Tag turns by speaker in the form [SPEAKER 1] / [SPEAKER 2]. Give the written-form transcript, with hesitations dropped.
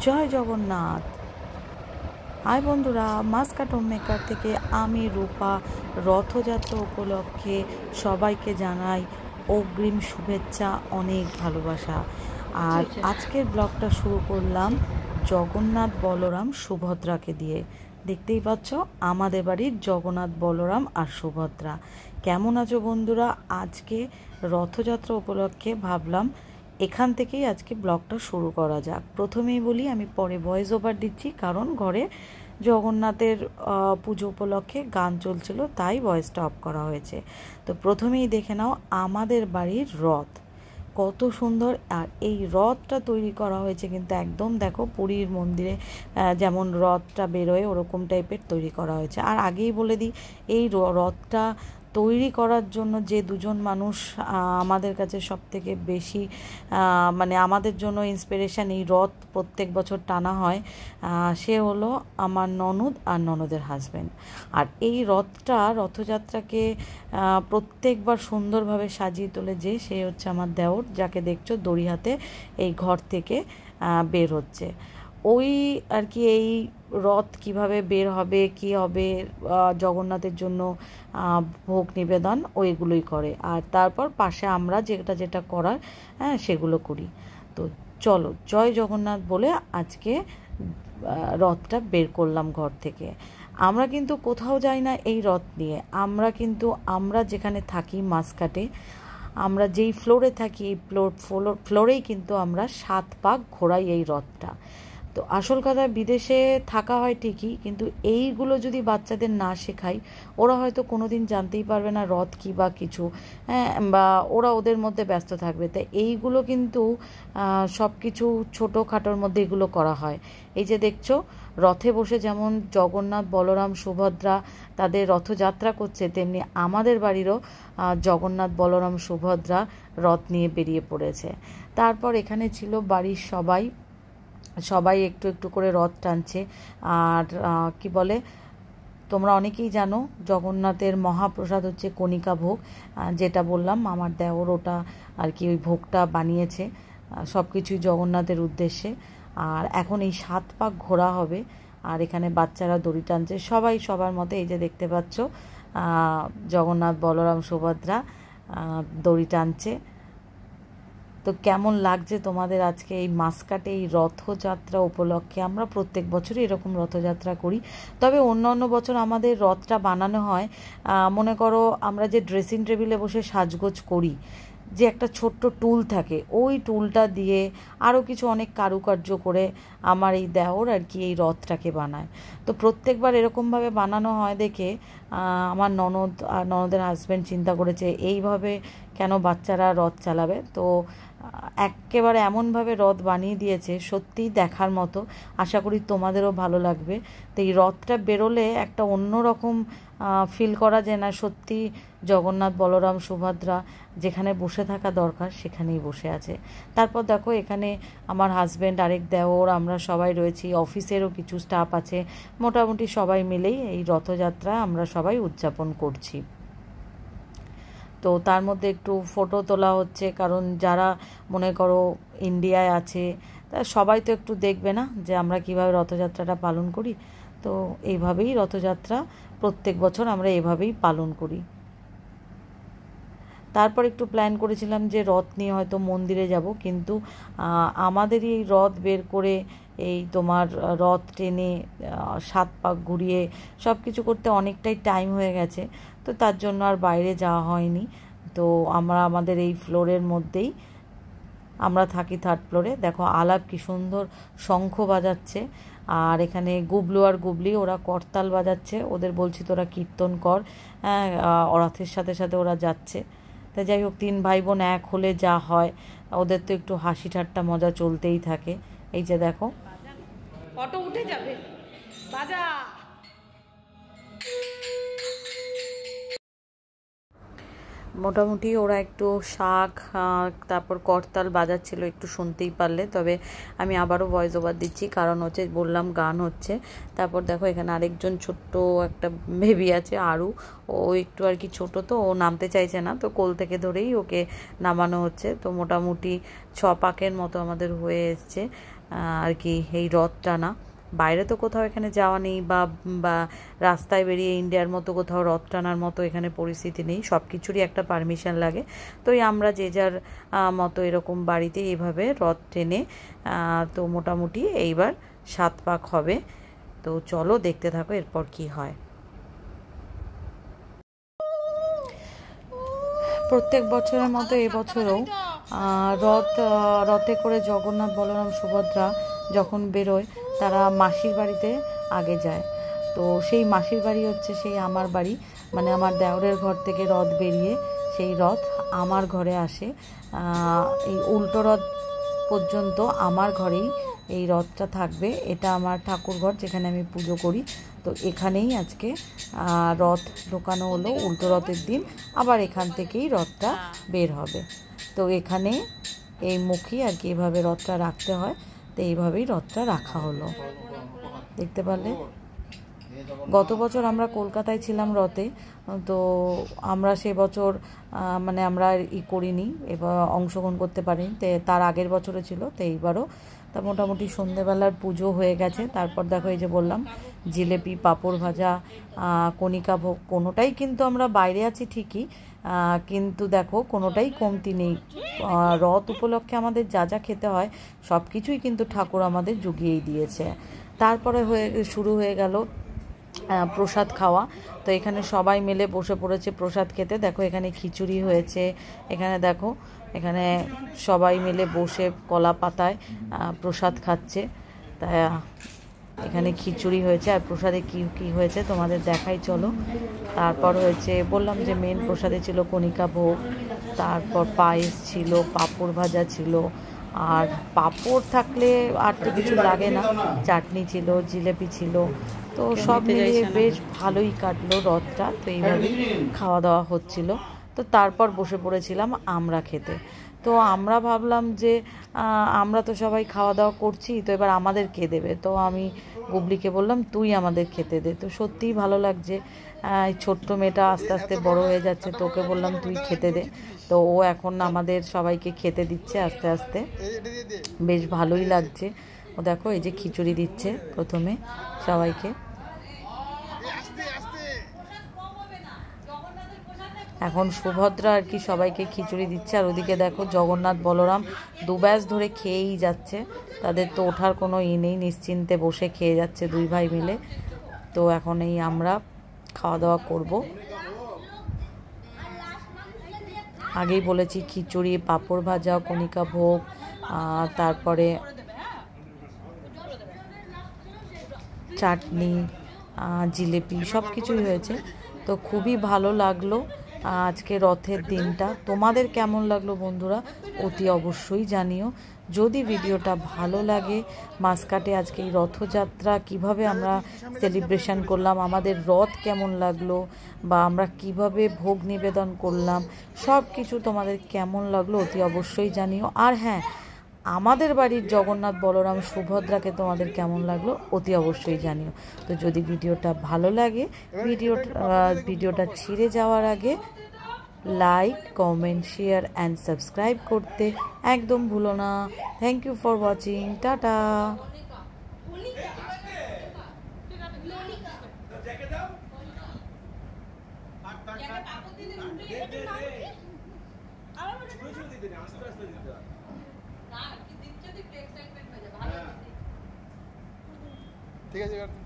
[SPEAKER 1] জয় Jagannath. High বন্ধুরা, Muscat home maker থেকে আমি রূপা রথযাত্রা উপলক্ষে সবাইকে জানাই অগ্রিম শুভেচ্ছা, অনেক ভালোবাসা। আর আজকের ব্লগটা শুরু করলাম জগন্নাথ বলরাম সুভদ্রাকে দিয়ে। দেখতেই পাচ্ছ আমাদের বাড়ির জগন্নাথ বলরাম আর সুভদ্রা। কেমন আছো বন্ধুরা? আজকে রথযাত্রা উপলক্ষে ভাবলাম এখান থেকেই আজকে ব্লগটা শুরু করা যাক। প্রথমেই বলি, আমি পরে ভয়েস ওভার দিচ্ছি, কারণ ঘরে জগন্নাথের পুজো উপলক্ষে গান চলছিল, তাই ভয়েসটা অফ করা হয়েছে। তো প্রথমেই দেখে নাও আমাদের বাড়ির রথ কত সুন্দর। আর এই রথটা তৈরি করা হয়েছে কিন্তু একদম দেখো পুরীর মন্দিরে যেমন রথটা বেরোয় ওরকম টাইপের তৈরি করা হয়েছে। আর আগেই বলে দিই, এই রথটা তৈরি করার জন্য যে দুজন মানুষ আমাদের কাছে সবথেকে বেশি মানে আমাদের জন্য ইন্সপিরেশান, এই রথ প্রত্যেক বছর টানা হয়, সে হলো আমার ননদ আর ননদের হাজব্যান্ড। আর এই রথযাত্রাকে প্রত্যেকবার সুন্দরভাবে সাজিয়ে তোলে যে সে হচ্ছে আমার দেওর, যাকে দেখছো দড়ি হাতে এই ঘর থেকে বের হচ্ছে। ওই আর কি এই রথ কিভাবে বের হবে, কি হবে, জগন্নাথের জন্য ভোগ নিবেদন ওইগুলোই করে। আর তারপর পাশে আমরা যেটা করার সেগুলো করি। তো চলো জয় জগন্নাথ বলে আজকে রথটা বের করলাম ঘর থেকে। আমরা কিন্তু কোথাও যাই না এই রথ নিয়ে। আমরা যেখানে থাকি মাসকাটে, আমরা যেই ফ্লোরে থাকি এই ফ্লোরেই কিন্তু আমরা 7 পাক ঘোরাই এই রথটা। তো আসল কথা, বিদেশে থাকা হয় ঠিকই, কিন্তু এইগুলো যদি বাচ্চাদের না শেখাই, ওরা হয়তো কোনো দিন জানতেই পারবে না রথ কী বা কিছু, বা ওরা ওদের মধ্যে ব্যস্ত থাকবে। তাই এইগুলো কিন্তু সব কিছু ছোটোখাটোর মধ্যে এগুলো করা হয়। এই যে দেখছো রথে বসে যেমন জগন্নাথ বলরাম সুভদ্রা তাদের রথযাত্রা করছে, তেমনি আমাদের বাড়িরও জগন্নাথ বলরাম সুভদ্রা রথ নিয়ে বেরিয়ে পড়েছে। তারপর এখানে ছিল বাড়ির সবাই একটু একটু করে রথ টানছে। আর কি বলে, তোমরা অনেকেই জানো জগন্নাথের মহাপ্রসাদ হচ্ছে কণিকা ভোগ, যেটা বললাম আমার দেওর ওটা আর কি ওই ভোগটা বানিয়েছে সব কিছুই জগন্নাথের উদ্দেশ্যে। আর এখন এই 7 পাক ঘোরা হবে, আর এখানে বাচ্চারা দড়ি টানছে সবাই সবার মতো। এই যে দেখতে পাচ্ছ জগন্নাথ বলরাম সুভদ্রা দড়ি টানছে। তো কেমন লাগছে তোমাদের আজকে এই মাসকাটে এই রথযাত্রা উপলক্ষে? আমরা প্রত্যেক বছরই এরকম রথযাত্রা করি, তবে অন্য বছর আমাদের রথটা বানানো হয়, মনে করো আমরা যে ড্রেসিং টেবিলে বসে সাজগোজ করি, যে একটা ছোট্ট টুল থাকে, ওই টুলটা দিয়ে আরও কিছু অনেক কারুকার্য করে আমার এই দেওর আর কি এই রথটাকে বানায়। তো প্রত্যেকবার এরকমভাবে বানানো হয় দেখে আমার ননদ আর ননদের হাজব্যান্ড চিন্তা করেছে এইভাবে কেন বাচ্চারা রথ চালাবে। তো একেবারে এমনভাবে রথ বানিয়ে দিয়েছে, সত্যিই দেখার মতো। আশা করি তোমাদেরও ভালো লাগবে। তো এই রথটা বেরোলে একটা অন্যরকম ফিল করা যায় না, সত্যি জগন্নাথ বলরাম সুভদ্রা যেখানে বসে থাকা দরকার সেখানেই বসে আছে। তারপর দেখো এখানে আমার হাজব্যান্ড, আরেক দেওর, আমরা সবাই রয়েছি, অফিসেরও কিছু স্টাফ আছে, মোটামুটি সবাই মিলেই এই রথযাত্রা আমরা সবাই উদযাপন করছি। তো তার মধ্যে একটু ফটো তোলা হচ্ছে, কারণ যারা মনে করো ইন্ডিয়ায় আছে তা সবাই তো একটু দেখবে না যে আমরা কীভাবে রথযাত্রাটা পালন করি। তো এইভাবেই রথযাত্রা প্রত্যেক বছর আমরা এভাবেই পালন করি। তারপর একটু প্ল্যান করেছিলাম যে রথ নিয়ে হয়তো মন্দিরে যাব, কিন্তু আমাদেরই এই রথ বের করে এই তোমার রথ টেনে 7 পাক ঘুরিয়ে সব কিছু করতে অনেকটাই টাইম হয়ে গেছে। তো তার জন্য আর বাইরে যাওয়া হয়নি। তো আমরা আমাদের এই ফ্লোরের মধ্যেই আমরা থাকি, 3rd ফ্লোরে। দেখো আলাপ কি সুন্দর শঙ্খ বাজাচ্ছে, আর এখানে গুবলু আর গুবলি ওরা করতাল বাজাচ্ছে। ওদের বলছি তোরা কীর্তন কর, হ্যাঁ, রথের সাথে সাথে ওরা যাচ্ছে। তা যাই হোক, 3 ভাই বোন এক হলে যা হয়, ওদের তো একটু হাসি ঠাট্টা মজা চলতেই থাকে। এই যে দেখো
[SPEAKER 2] ফটো উঠে যাবে, বাজা।
[SPEAKER 1] মোটামুটি ওরা একটু শাক তারপর করতাল বাজাচ্ছিল, একটু শুনতেই পারলে। তবে আমি আবারও ভয়েস ওভার দিচ্ছি, কারণ হচ্ছে বললাম গান হচ্ছে। তারপর দেখো এখানে আরেকজন ছোট্ট একটা বেবি আছে আরু, ও একটু আর কি ছোট, তো ও নামতে চাইছে না, তো কোল থেকে ধরেই ওকে নামানো হচ্ছে। তো মোটামুটি 6 পাকের মতো আমাদের হয়ে এসছে। আর কি এই রথ টানা। বাইরে তো কোথাও এখানে যাওয়া নেই, বা রাস্তায় বেরিয়ে ইন্ডিয়ার মতো কোথাও রথ টানার মতো এখানে পরিস্থিতি নেই, সব কিছুরই একটা পারমিশন লাগে। তো আমরা যে যার মতো এরকম বাড়িতে এইভাবে রথ টেনে তো মোটামুটি এইবার 7 পাক হবে। তো চলো দেখতে থাকো এরপর কি হয়। প্রত্যেক বছরের মতো এবছরও রথে করে জগন্নাথ, বলরাম, সুভদ্রা যখন বেরোয় তারা মাসির বাড়িতে আগে যায়। তো সেই মাসির বাড়ি হচ্ছে সেই আমার বাড়ি, মানে আমার দেওরের ঘর থেকে রথ বেরিয়ে সেই রথ আমার ঘরে আসে। এই উল্টো রথ পর্যন্ত আমার ঘরেই এই রথটা থাকবে। এটা আমার ঠাকুরঘর, যেখানে আমি পুজো করি। তো এখানেই আজকে রথ ঢোকানো হলো উল্টো রথের দিন, আবার এখান থেকেই রথটা বের হবে। তো এখানে এই মুখী আর কি এভাবে রথটা রাখতে হয়। তো এইভাবেই রথটা রাখা হলো, দেখতে পারলে। গত বছর আমরা কলকাতায় ছিলাম রথে, তো আমরা সে বছর মানে আমরা করিনি, এবার অংশগ্রহণ করতে পারিনি। তার আগের বছরে ছিল, তো এইবারও। তা মোটামুটি সন্ধেবেলার পুজো হয়ে গেছে। তারপর দেখো এই যে বললাম জিলেপি, পাঁপড় ভাজা, কণিকা ভোগ, কোনোটাই কিন্তু আমরা বাইরে আছি ঠিকই, কিন্তু দেখো কোনোটাই কমতি নেই। রথ উপলক্ষে আমাদের যা যা খেতে হয় সব কিছুই কিন্তু ঠাকুর আমাদের জুগিয়েই দিয়েছে। তারপরে শুরু হয়ে গেল প্রসাদ খাওয়া। তো এখানে সবাই মিলে বসে পড়েছে প্রসাদ খেতে। দেখো এখানে খিচুড়ি হয়েছে, এখানে দেখো এখানে সবাই মিলে বসে কলা পাতায় প্রসাদ খাচ্ছে। তা এখানে খিচুড়ি হয়েছে, আর প্রসাদে কি কি হয়েছে তোমাদের দেখাই চলো। তারপর হয়েছে, বললাম যে মেন প্রসাদে ছিল কণিকা ভোগ, তারপর পায়েস ছিল, পাঁপড় ভাজা ছিল, আর পাঁপড় থাকলে আর তো কিছু লাগে না, চাটনি ছিল, জিলেপি ছিল। তো সব মিলিয়ে বেশ ভালোই কাটলো রথটা। তো এইভাবেই খাওয়া দাওয়া হচ্ছিল। তো তারপর বসে পড়েছিলাম আমরা খেতে। তো আমরা ভাবলাম যে আমরা তো সবাই খাওয়া দাওয়া করছি, তো এবার আমাদের কে দেবে। তো আমি গুবলিকে বললাম তুই আমাদের খেতে দে। তো সত্যিই ভালো লাগছে, এই ছোট্ট মেয়েটা আস্তে আস্তে বড় হয়ে যাচ্ছে, তো ওকে বললাম তুই খেতে দে। তো ও এখন আমাদের সবাইকে খেতে দিচ্ছে আস্তে আস্তে, বেশ ভালোই লাগছে। ও দেখো এই যে খিচুড়ি দিচ্ছে প্রথমে সবাইকে। এখন সুভদ্রা আর কি সবাইকে খিচুড়ি দিচ্ছে, আর ওদিকে দেখো জগন্নাথ, বলরাম 2 ব্যাচ ধরে খেয়েই যাচ্ছে। তাদের তো ওঠার কোনো নেই, নিশ্চিন্তে বসে খেয়ে যাচ্ছে 2 ভাই মিলে। তো এখন এই আমরা খাওয়া দাওয়া করব। আগেই বলেছি খিচুড়ি, পাঁপড় ভাজা, কণিকা ভোগ, তারপরে চাটনি, জিলেপি, সব কিছুই হয়েছে। তো খুবই ভালো লাগলো আজকে রথের দিনটা। তোমাদের কেমন লাগলো বন্ধুরা অতি অবশ্যই জানিও। যদি ভিডিওটা ভালো লাগে, মাসকাটে আজকে এই রথযাত্রা কিভাবে আমরা সেলিব্রেশন করলাম, আমাদের রথ কেমন লাগলো, বা আমরা কিভাবে ভোগ নিবেদন করলাম, সব কিছু তোমাদের কেমন লাগলো অতি অবশ্যই জানিও। আর হ্যাঁ, আমাদের বাড়ির জগন্নাথ, বলরাম, সুভদ্রাকে তোমাদের কেমন লাগলো অতি অবশ্যই জানিও। তো যদি ভিডিওটা ভালো লাগে, ভিডিওটা ছিঁড়ে যাওয়ার আগে like, comment, share and subscribe করতে একদম ভুলো না। Thank you for watching, tata.
[SPEAKER 3] ঠিক আছে।